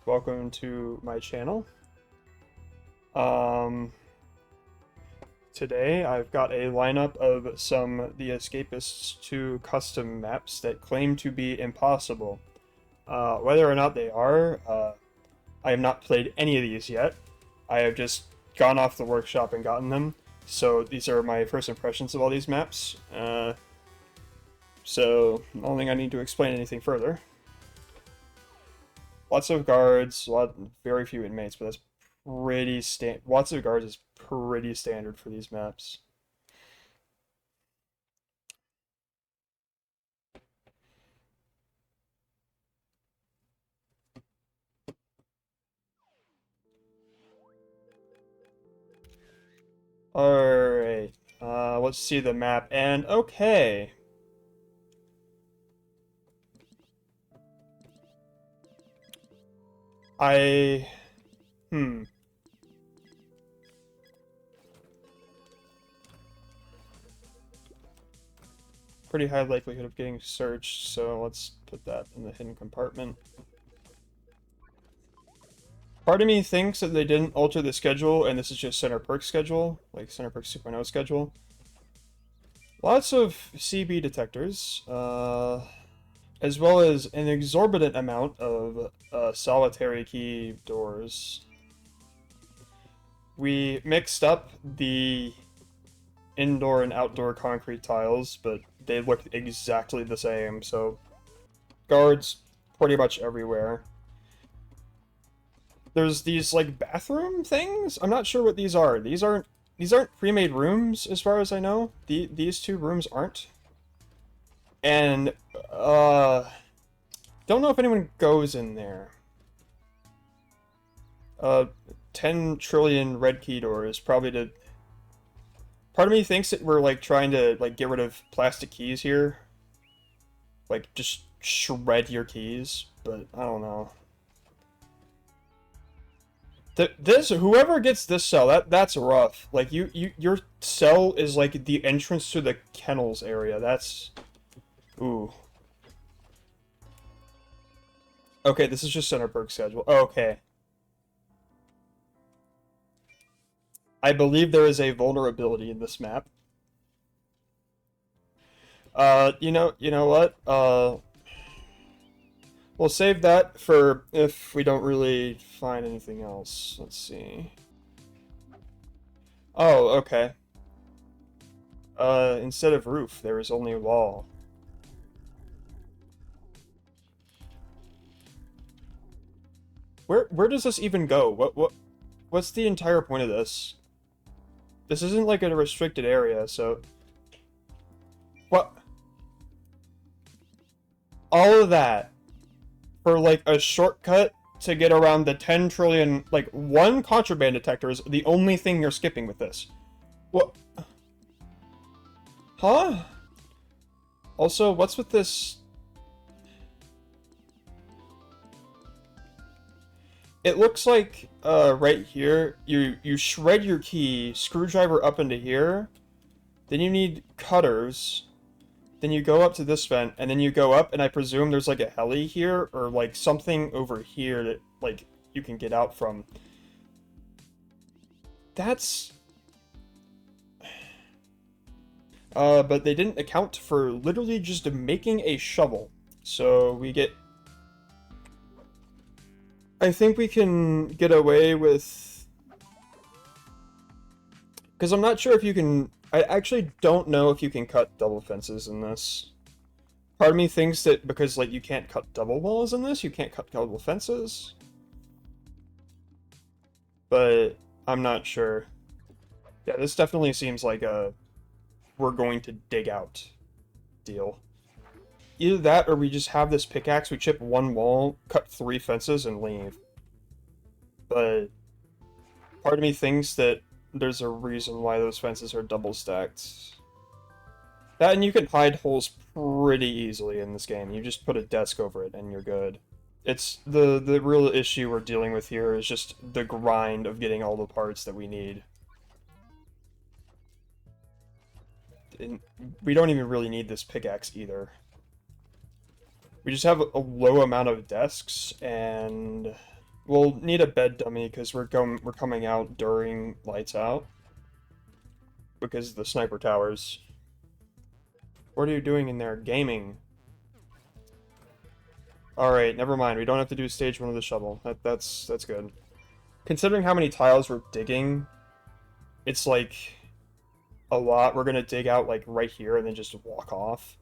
welcome to my channel. Um, Today I've got a lineup of some the Escapists 2 custom maps that claim to be impossible. Whether or not they are, I have not played any of these yet. I have just gone off the workshop and gotten them, so these are my first impressions of all these maps. So I don't think I need to explain anything further. Lots of guards, very few inmates, but that's pretty lots of guards is pretty standard for these maps. Alright, let's see the map, and okay. I... Pretty high likelihood of getting searched, so let's put that in the hidden compartment. Part of me thinks that they didn't alter the schedule, and this is just Center Perk schedule, like Center Perk 2.0 schedule. Lots of CB detectors, as well as an exorbitant amount of solitary key doors. We mixed up the indoor and outdoor concrete tiles, but they look exactly the same, so guards pretty much everywhere. There's these like bathroom things. I'm not sure what these are. These aren't pre-made rooms as far as I know. These two rooms aren't. And don't know if anyone goes in there. 10 trillion red key doors probably to. Part of me thinks that we're like trying to like get rid of plastic keys here. Like just shred your keys, but I don't know. Whoever gets this cell, that's rough. Like your cell is like the entrance to the kennels area. That's ooh. Okay, this is just Centerburg schedule. Okay. I believe there is a vulnerability in this map. You know what? We'll save that for if we don't really find anything else. Let's see. Oh, okay. Instead of roof, there is only a wall. Where does this even go? What's the entire point of this? This isn't like a restricted area, so what? All of that for like a shortcut to get around the 10 trillion, like one contraband detector is the only thing you're skipping with this. What? Huh? Also, what's with this? It looks like, right here, you shred your key, screwdriver up into here, then you need cutters, then you go up to this vent, and then you go up, and I presume there's like a heli here, or like something over here that, like, you can get out from. That's... but they didn't account for literally just making a shovel. So we get... I think we can get away with... Because I'm not sure if you can... I actually don't know if you can cut double fences in this. Part of me thinks that because, like, you can't cut double walls in this, you can't cut double fences. But I'm not sure. Yeah, this definitely seems like a we're going to dig out deal. Either that or we just have this pickaxe, we chip one wall, cut 3 fences, and leave. But part of me thinks that there's a reason why those fences are double stacked. That and you can hide holes pretty easily in this game. You just put a desk over it and you're good. It's the real issue we're dealing with here is just the grind of getting all the parts that we need. And we don't even really need this pickaxe either. We just have a low amount of desks, and We'll need a bed dummy because we're coming out during lights out. Because of the sniper towers. What are you doing in there? Gaming. Alright, never mind. We don't have to do stage 1 of the shovel. That's good. Considering how many tiles we're digging, it's like a lot. We're gonna dig out like right here and then just walk off.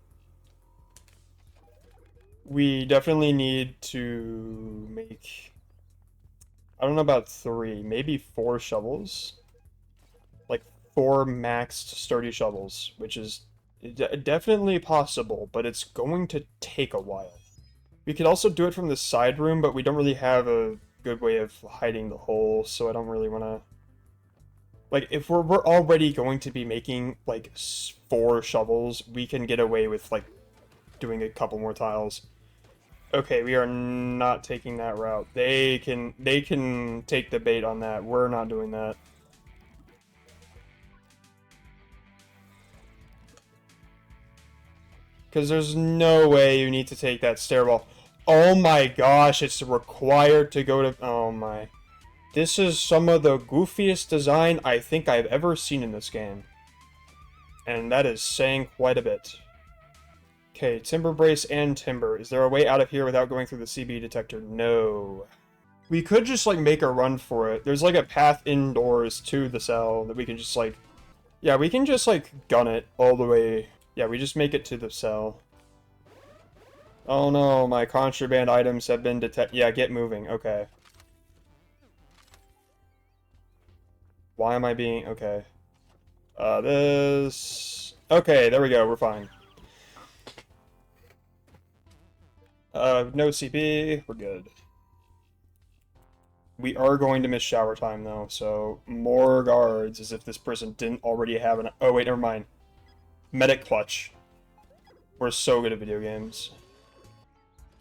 We definitely need to make, I don't know about 3, maybe 4 shovels. Like 4 maxed sturdy shovels, which is definitely possible, but it's going to take a while. We could also do it from the side room, but we don't really have a good way of hiding the hole, so I don't really want to... Like, if we're already going to be making, like, 4 shovels, we can get away with, like, doing a couple more tiles. Okay, we are not taking that route. They can take the bait on that. We're not doing that. Because there's no way you need to take that stairwell. Oh my gosh, it's required to go to... Oh my... This is some of the goofiest design I think I've ever seen in this game. And that is saying quite a bit. Okay, timber brace and timber. Is there a way out of here without going through the CB detector? No. We could just, like, make a run for it. There's, like, a path indoors to the cell that we can just, like... Yeah, we can just, like, gun it all the way. Yeah, we just make it to the cell. Oh no, my contraband items have been detected. Yeah, get moving. Okay. Why am I being... Okay. This... Okay, there we go. We're fine. No CP. We're good. We are going to miss shower time, though, so more guards, as if this person didn't already have an... Oh, wait, never mind. Medic clutch. We're so good at video games.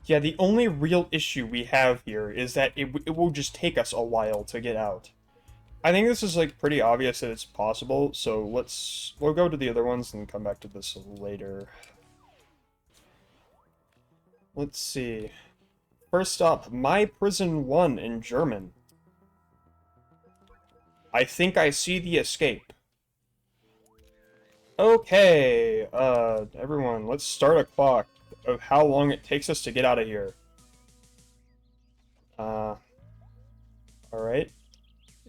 Yeah, the only real issue we have here is that it will just take us a while to get out. I think this is, like, pretty obvious that it's possible, so we'll go to the other ones and come back to this later. Let's see. First up, My Prison 1 in German. I think I see the escape. Okay, everyone, let's start a clock of how long it takes us to get out of here. Alright.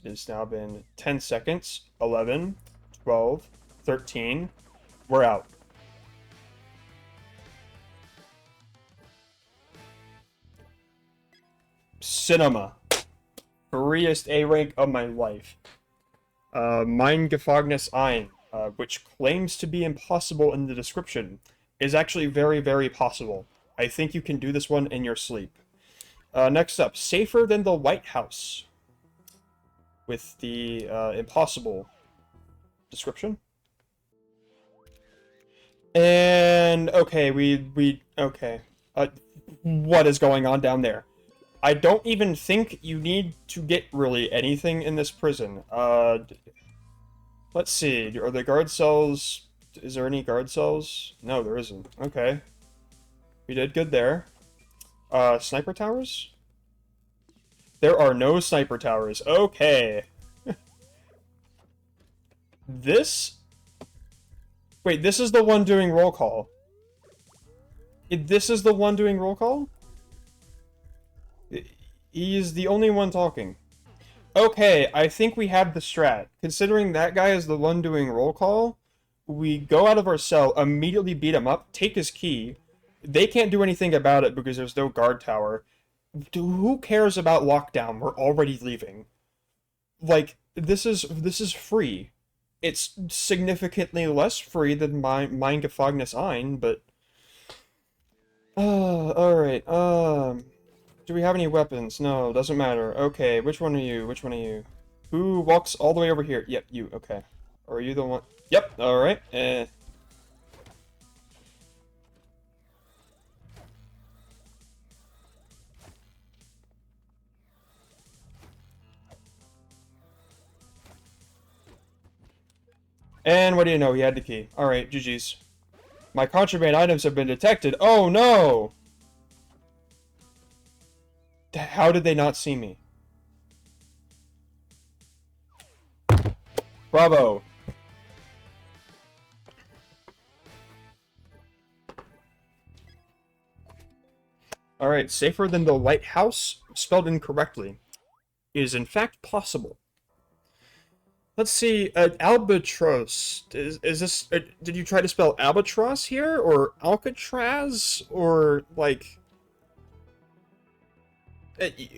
It has now been 10 seconds, 11, 12, 13. We're out. Cinema. Freest A rank of my life. Mein Gefängnis ein, which claims to be impossible in the description, is actually very, very possible. I think you can do this one in your sleep. Next up, Safer Than the White House. With the impossible description. And, okay, okay. What is going on down there? I don't even think you need to get really anything in this prison. Let's see, are the guard cells... Is there any guard cells? No, there isn't. Okay. We did good there. Sniper towers? There are no sniper towers. Okay. This? Wait, this is the one doing roll call. This is the one doing roll call? He is the only one talking. Okay, I think we have the strat. Considering that guy is the one doing roll call, we go out of our cell, immediately beat him up, take his key. They can't do anything about it because there's no guard tower. Who cares about lockdown? We're already leaving. Like, this is free. It's significantly less free than Mein Gefängnis ein, but... alright, do we have any weapons? No, doesn't matter. Okay, which one are you? Which one are you? Who walks all the way over here? Yep, you, okay. Or are you the one? Yep, alright, And what do you know? He had the key. Alright, GG's. My contraband items have been detected. Oh no! How did they not see me? Bravo. Alright, safer than the lighthouse, spelled incorrectly, is in fact possible. Let's see, albatross. Is this... did you try to spell albatross here? Or Alcatraz? Or, like...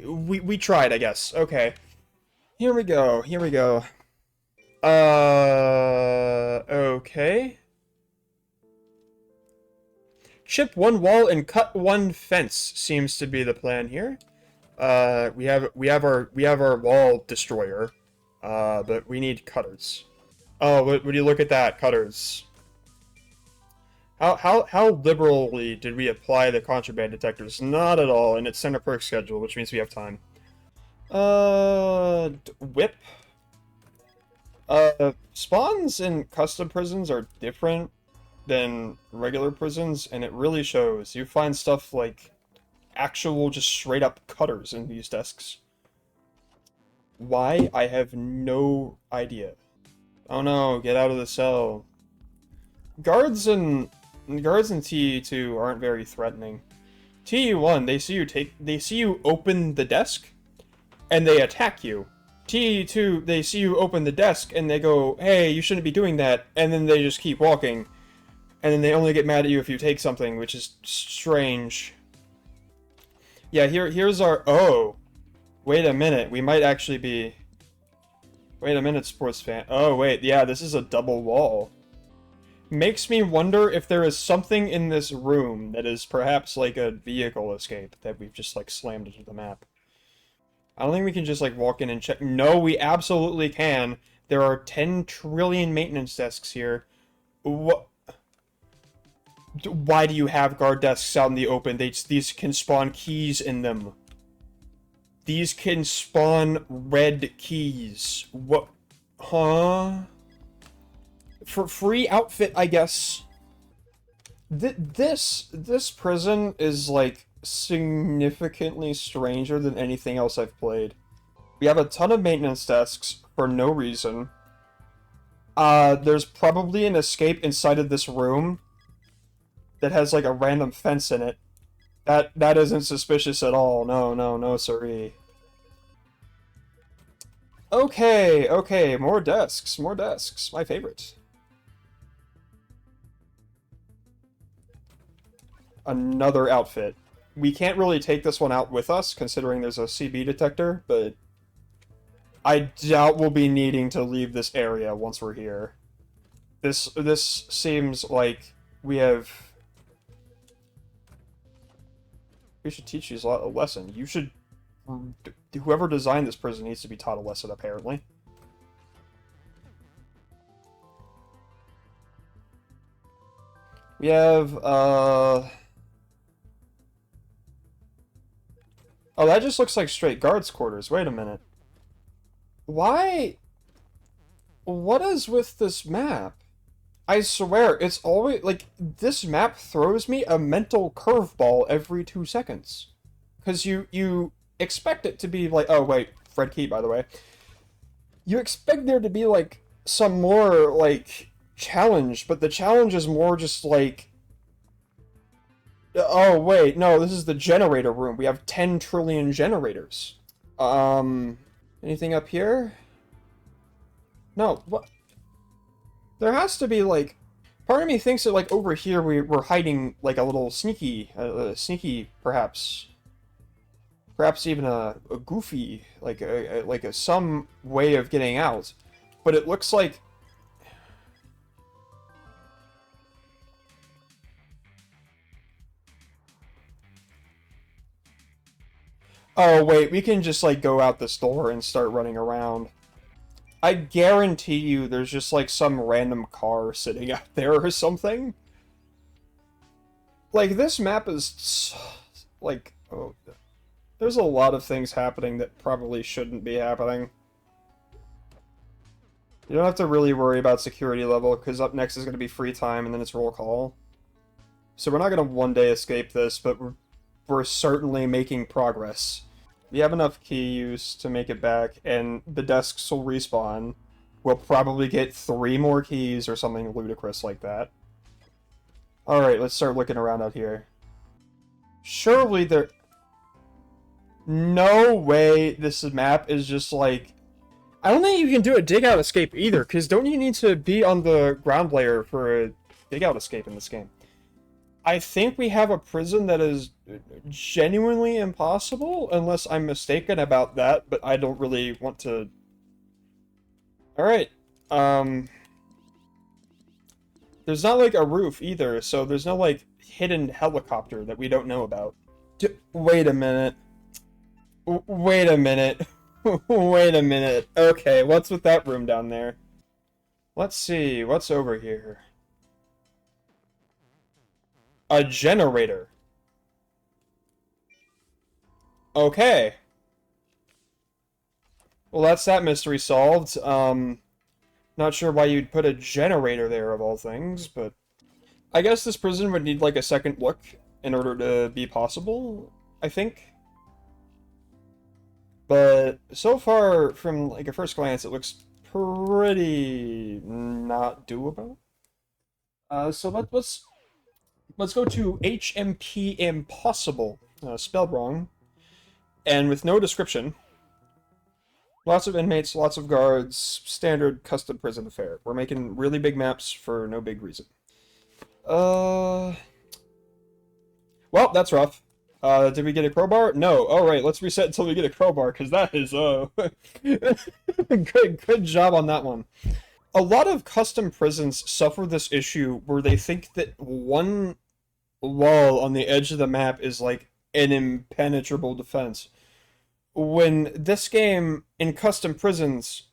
we tried, I guess. Okay. Here we go, here we go. Okay. Chip one wall and cut one fence seems to be the plan here. We have our wall destroyer, but we need cutters. Oh, would you look at that, cutters? How liberally did we apply the contraband detectors? Not at all, and it's center perk schedule, which means we have time. Whip. Spawns in custom prisons are different than regular prisons, and it really shows. You find stuff like actual, just straight up cutters in these desks. Why? I have no idea. Oh no, get out of the cell. Guards in TE2 aren't very threatening. TE1, they see you open the desk, and they attack you. TE2, they see you open the desk, and they go, hey, you shouldn't be doing that, and then they just keep walking. And then they only get mad at you if you take something, which is strange. Yeah, here's our... Oh! Wait a minute, we might actually be... Wait a minute, sports fan. Oh, wait, yeah, this is a double wall. Makes me wonder if there is something in this room that is perhaps like a vehicle escape that we've just, like, slammed into the map. I don't think we can just, like, walk in and check. No, we absolutely can. There are 10 trillion maintenance desks here. What? Why do you have guard desks out in the open? These can spawn keys in them. These can spawn red keys. What? Huh? For free outfit, I guess. This prison is, like, significantly stranger than anything else I've played. We have a ton of maintenance desks for no reason. There's probably an escape inside of this room that has, like, a random fence in it. That isn't suspicious at all. No, siree. Okay, more desks, my favorite. Another outfit. We can't really take this one out with us, considering there's a CB detector, but I doubt we'll be needing to leave this area once we're here. This seems like we have... We should teach these a lesson. You should... Whoever designed this prison needs to be taught a lesson, apparently. We have, Oh, that just looks like straight guards' quarters. Wait a minute. Why? What is with this map? I swear, it's always, like, this map throws me a mental curveball every 2 seconds. Because you expect it to be like, oh wait, Fred Key, by the way. You expect there to be, like, some more, like, challenge, but the challenge is more just, like... Oh, wait, no, this is the generator room. We have 10 trillion generators. Anything up here? No, what? There has to be, like... Part of me thinks that, like, over here we're hiding, like, a little sneaky, perhaps. Perhaps even a goofy, like some way of getting out. But it looks like... Oh, wait, we can just, like, go out this door and start running around. I guarantee you there's just, like, some random car sitting out there or something. Like, this map is... Like, oh... There's a lot of things happening that probably shouldn't be happening. You don't have to really worry about security level, because up next is going to be free time, and then it's roll call. So we're not going to one day escape this, but we're certainly making progress. We have enough key use to make it back, and the desks will respawn. We'll probably get 3 more keys or something ludicrous like that. Alright, let's start looking around out here. Surely there... No way this map is just like... I don't think you can do a dig-out escape either, because don't you need to be on the ground layer for a dig-out escape in this game? I think we have a prison that is genuinely impossible, unless I'm mistaken about that, but I don't really want to... Alright, there's not, like, a roof either, so there's no, like, hidden helicopter that we don't know about. Wait a minute. Wait a minute. Wait a minute. Okay, what's with that room down there? Let's see, what's over here? A generator. Okay. Well, that's that mystery solved. Not sure why you'd put a generator there, of all things, but... I guess this prison would need, like, a second look in order to be possible, I think. But so far, from, like, a first glance, it looks pretty not doable. So let's go to HMP Impossible, spelled wrong, and with no description. Lots of inmates, lots of guards, standard custom prison affair. We're making really big maps for no big reason. Well, that's rough. Did we get a crowbar? No. Alright, let's reset until we get a crowbar, because that is, good job on that one. A lot of custom prisons suffer this issue where they think that one wall on the edge of the map is, like, an impenetrable defense. When this game, in custom prisons,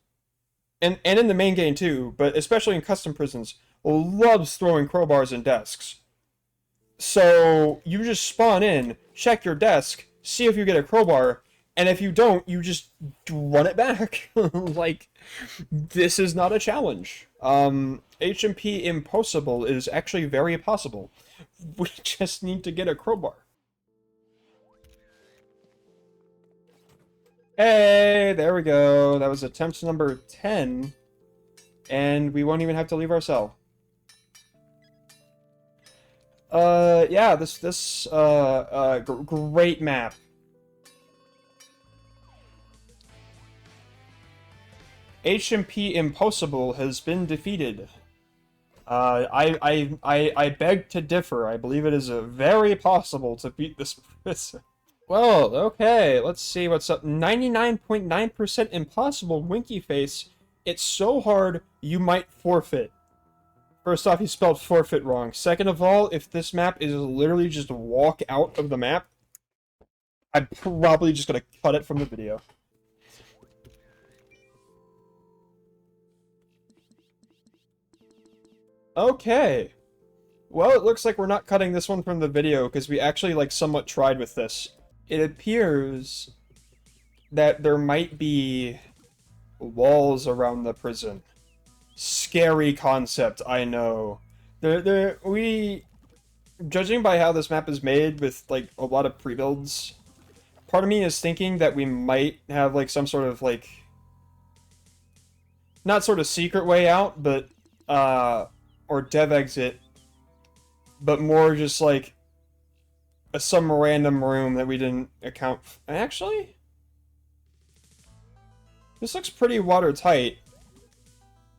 and in the main game too, but especially in custom prisons, loves throwing crowbars in desks. So, you just spawn in, check your desk, see if you get a crowbar, and if you don't, you just run it back. Like, this is not a challenge. HMP Impossible is actually very possible. We just need to get a crowbar. Hey, there we go. That was attempt number 10. And we won't even have to leave our cell. Yeah, great map. HMP Impossible has been defeated. I beg to differ. I believe it is very possible to beat this prison. Well, okay, let's see what's up. 99.9% impossible, winky face. It's so hard, you might forfeit. First off, you spelled forfeit wrong. Second of all, if this map is literally just walk out of the map, I'm probably just gonna cut it from the video. Okay. Well, it looks like we're not cutting this one from the video, because we actually, like, somewhat tried with this. It appears that there might be walls around the prison. Scary concept, I know. Judging by how this map is made with, like, a lot of pre-builds, part of me is thinking that we might have, like, some sort of, like, not sort of secret way out, but, or dev exit, but more just, like, some random room that we didn't account for. Actually, this looks pretty watertight.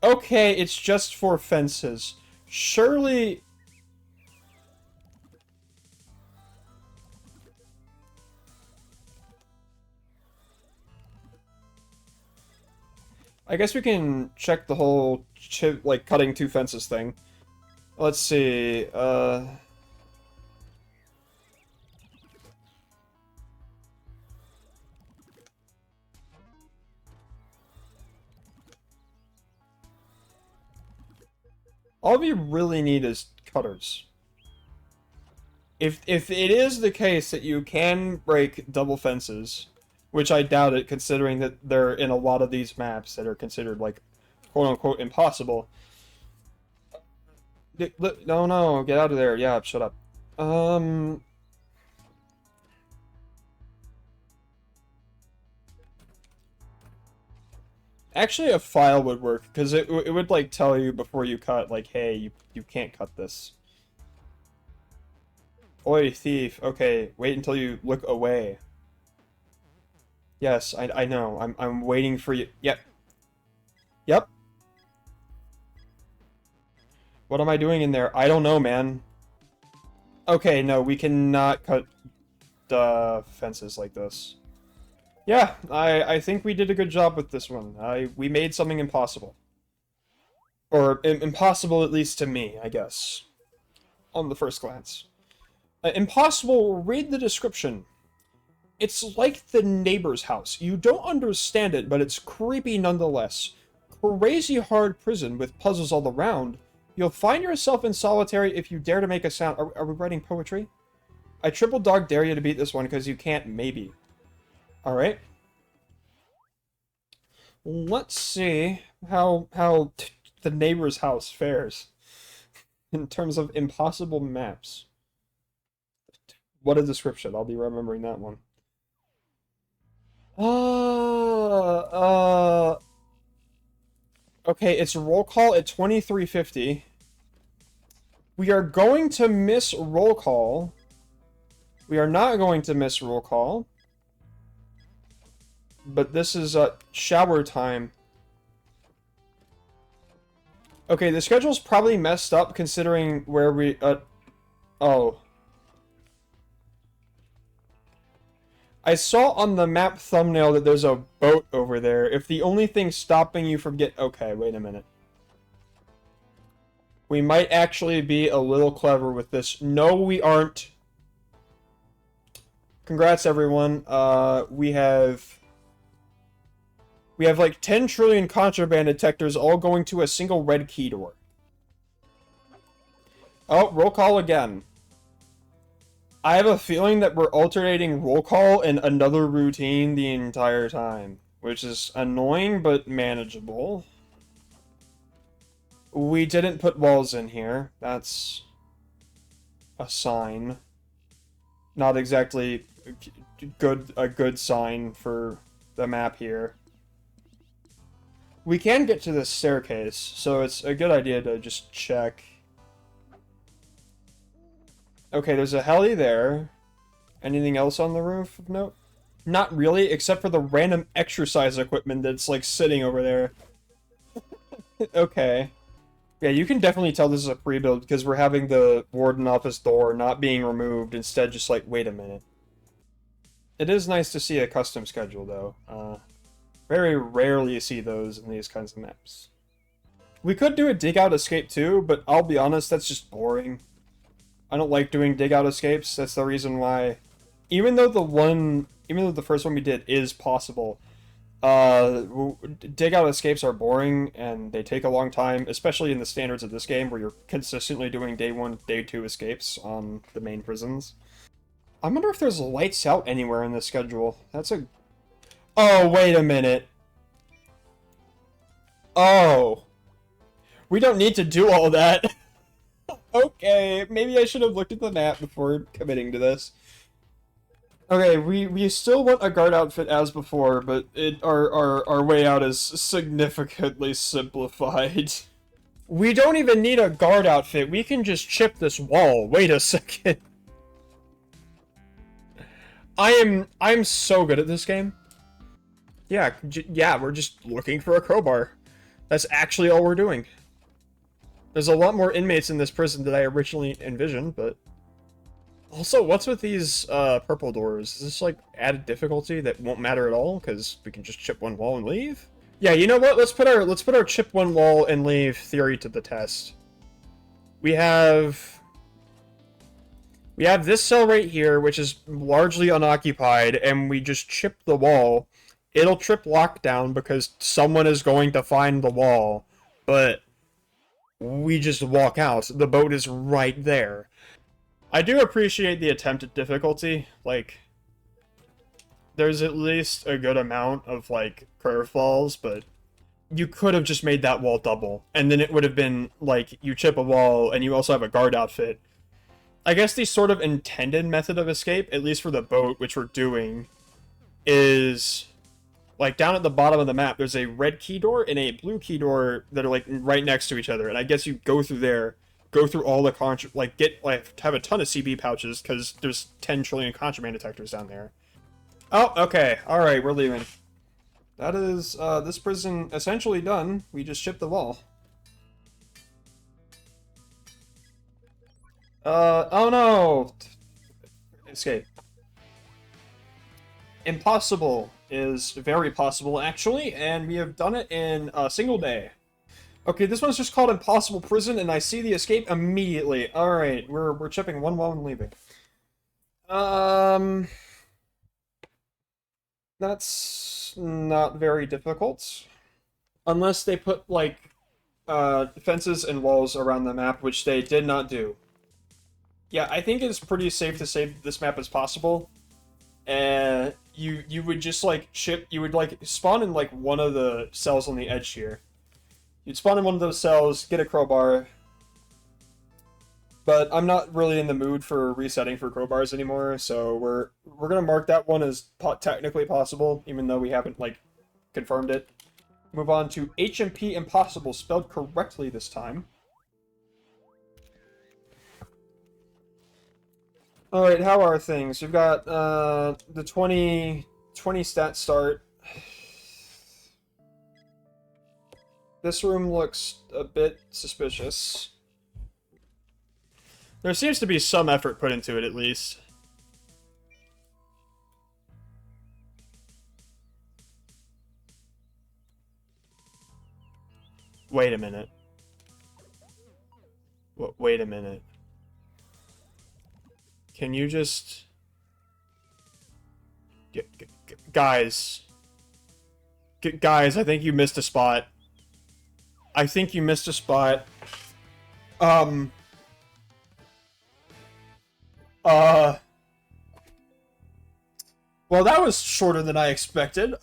Okay, it's just for fences. Surely... I guess we can check the whole, like, cutting 2 fences thing. Let's see, all we really need is cutters. If it is the case that you can break double fences, which I doubt it, considering that they're in a lot of these maps that are considered, like, quote-unquote impossible. No, get out of there. Yeah, shut up. Actually, a file would work, because it would, like, tell you before you cut, like, hey, you can't cut this. Oi, thief. Okay, wait until you look away. Yes, I know. I'm waiting for you. Yep. Yep. What am I doing in there? I don't know, man. Okay, no, we cannot cut fences like this. Yeah, I think we did a good job with this one. We made something impossible. Or impossible, at least to me, I guess. On the first glance. Impossible, read the description. It's like the neighbor's house. You don't understand it, but it's creepy nonetheless. Crazy hard prison with puzzles all around. You'll find yourself in solitary if you dare to make a sound. Are we writing poetry? I triple dog dare you to beat this one because you can't maybe. Alright. Let's see how the neighbor's house fares in terms of impossible maps. What a description. I'll be remembering that one. Okay, it's roll call at 2350. We are going to miss roll call. We are not going to miss roll call. But this is shower time. Okay, the schedule's probably messed up considering where we... oh. I saw on the map thumbnail that there's a boat over there. If the only thing stopping you from okay, wait a minute. We might actually be a little clever with this. No, we aren't. Congrats, everyone. We have like 10 trillion contraband detectors all going to a single red key door. Oh, roll call again. I have a feeling that we're alternating roll call and another routine the entire time, which is annoying but manageable. We didn't put walls in here. That's a sign. Not exactly a good sign for the map here. We can get to this staircase, so it's a good idea to just check. Okay, there's a heli there. Anything else on the roof of note? Not really, except for the random exercise equipment that's, like, sitting over there. Okay. Yeah, you can definitely tell this is a pre-build because we're having the warden office door not being removed, instead just like, wait a minute. It is nice to see a custom schedule, though. Very rarely see those in these kinds of maps. We could do a dig out escape too, but I'll be honest, that's just boring. I don't like doing dig out escapes. That's the reason why, even though the first one we did is possible, dig out escapes are boring and they take a long time, especially in the standards of this game where you're consistently doing day 1, day 2 escapes on the main prisons. I wonder if there's lights out anywhere in the schedule. That's a... Oh, wait a minute. Oh. We don't need to do all that. Okay, maybe I should have looked at the map before committing to this. Okay, we still want a guard outfit as before, but our way out is significantly simplified. We don't even need a guard outfit, we can just chip this wall. Wait a second. I'm so good at this game. Yeah, we're just looking for a crowbar. That's actually all we're doing. There's a lot more inmates in this prison than I originally envisioned, but... Also, what's with these purple doors? Is this like added difficulty that won't matter at all because we can just chip one wall and leave? Yeah, you know what? Let's put our chip one wall and leave theory to the test. We have this cell right here, which is largely unoccupied, and we just chip the wall. It'll trip lockdown because someone is going to find the wall, but we just walk out. The boat is right there. I do appreciate the attempt at difficulty. Like, there's at least a good amount of, like, curveballs, but you could have just made that wall double. And then it would have been, like, you chip a wall and you also have a guard outfit. I guess the sort of intended method of escape, at least for the boat, which we're doing, is like down at the bottom of the map, there's a red key door and a blue key door that are like right next to each other. And I guess you go through there, go through all the have a ton of CB pouches because there's 10 trillion contraband detectors down there. Oh, okay. All right, we're leaving. That is this prison essentially done. We just chipped the wall. Oh no! Escape. Impossible is very possible, actually, and we have done it in a single day. Okay, this one's just called Impossible Prison, and I see the escape immediately. Alright, we're chipping one wall and leaving. That's not very difficult. Unless they put, like, fences and walls around the map, which they did not do. Yeah, I think it's pretty safe to say this map is possible. And you would just like you would like spawn in like one of the cells on the edge here. You'd spawn in one of those cells, get a crowbar. But I'm not really in the mood for resetting for crowbars anymore, so we're gonna mark that one as technically possible, even though we haven't like confirmed it. Move on to HMP Impossible, spelled correctly this time. Alright, how are things? We've got the 20 stat start. This room looks a bit suspicious. There seems to be some effort put into it, at least. Wait a minute. Wait a minute. Can you just... Guys. Guys, I think you missed a spot. I think you missed a spot. Well, that was shorter than I expected.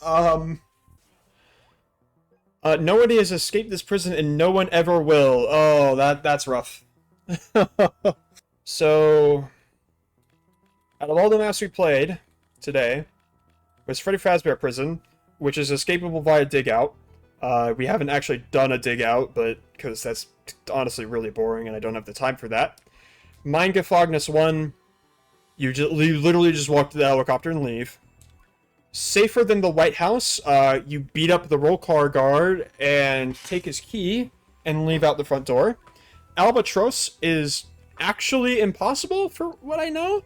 Nobody has escaped this prison and no one ever will. Oh, that's rough. So... out of all the maps we played today, was Freddy Fazbear Prison, which is escapable via dig out. We haven't actually done a dig out, but because that's honestly really boring and I don't have the time for that. Mein Gefängnis 1, you literally just walk to the helicopter and leave. Safer Than the White House, you beat up the roll car guard and take his key and leave out the front door. Albatross is actually impossible for what I know.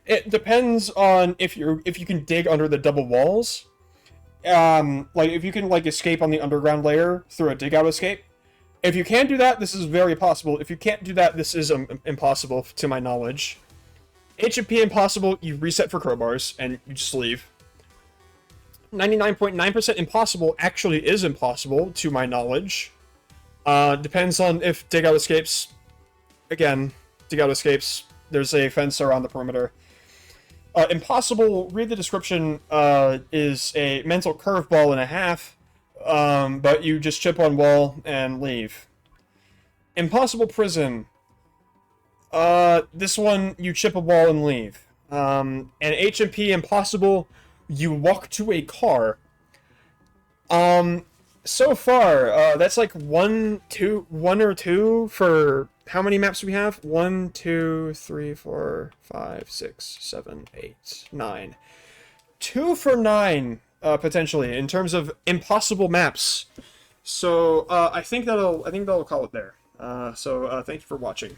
It depends on if you can dig under the double walls. Like if you can like escape on the underground layer through a dig out escape. If you can do that, this is very possible. If you can't do that, this is impossible to my knowledge. HMP Impossible, you reset for crowbars and you just leave. 99.9% impossible actually is impossible to my knowledge. Depends on if dig out escapes. Again, dig out escapes. There's a fence around the perimeter. Impossible, read the description, is a mental curveball and a half, but you just chip on wall and leave. Impossible Prison. This one, you chip a wall and leave. And HMP Impossible, you walk to a car. So far, that's like one or two for how many maps do we have? 1, 2, 3, 4, 5, 6, 7, 8, 9. 2 for 9, potentially, in terms of impossible maps. So, I think that'll call it there. So, thank you for watching.